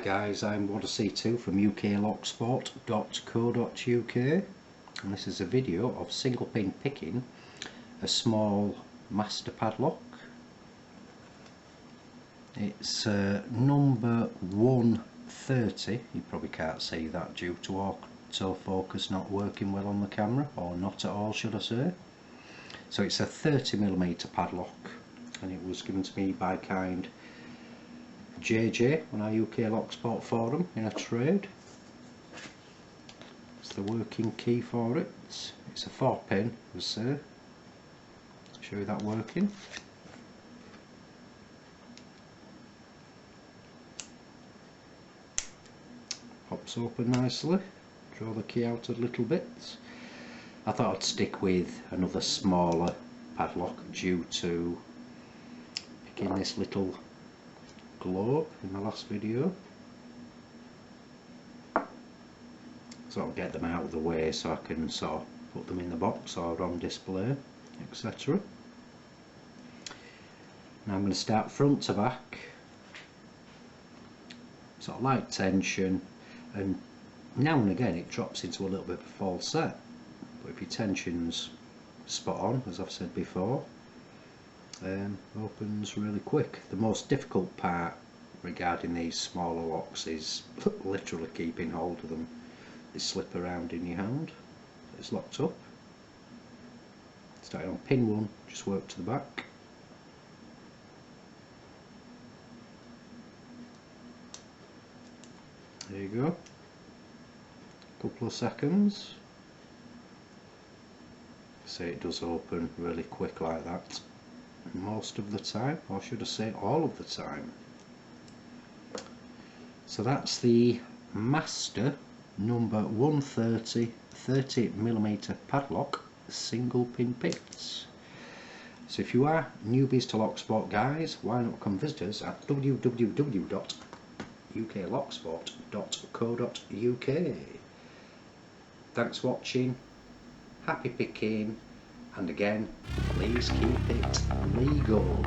Hi guys, I'm Odyssey2 from uklocksport.co.uk, and this is a video of single pin picking a small master padlock. It's number 130. You probably can't see that due to autofocus not working well on the camera, or not at all should I say. So it's a 30mm padlock, and it was given to me by kind JJ on our UK Locksport forum in a trade. It's the working key for it. It's a 4-pin, as I say. Show you that working. Pops open nicely. Draw the key out a little bit. I thought I'd stick with another smaller padlock due to picking this little globe in the last video, so I'll get them out of the way so I can sort of put them in the box or on display, etc. Now I'm going to start front to back, sort of light tension, and now and again it drops into a little bit of a falset, but if your tension's spot on, as I've said before, opens really quick. The most difficult part regarding these smaller locks is literally keeping hold of them. They slip around in your hand. It's locked up. Starting on pin 1, just work to the back. There you go. Couple of seconds. See, it does open really quick like that most of the time, or should I say all of the time. So that's the master number 130 30mm padlock single pin picks. So if you are newbies to Locksport guys, why not come visit us at www.uklocksport.co.uk. Thanks for watching, happy picking, and again, please keep it legal.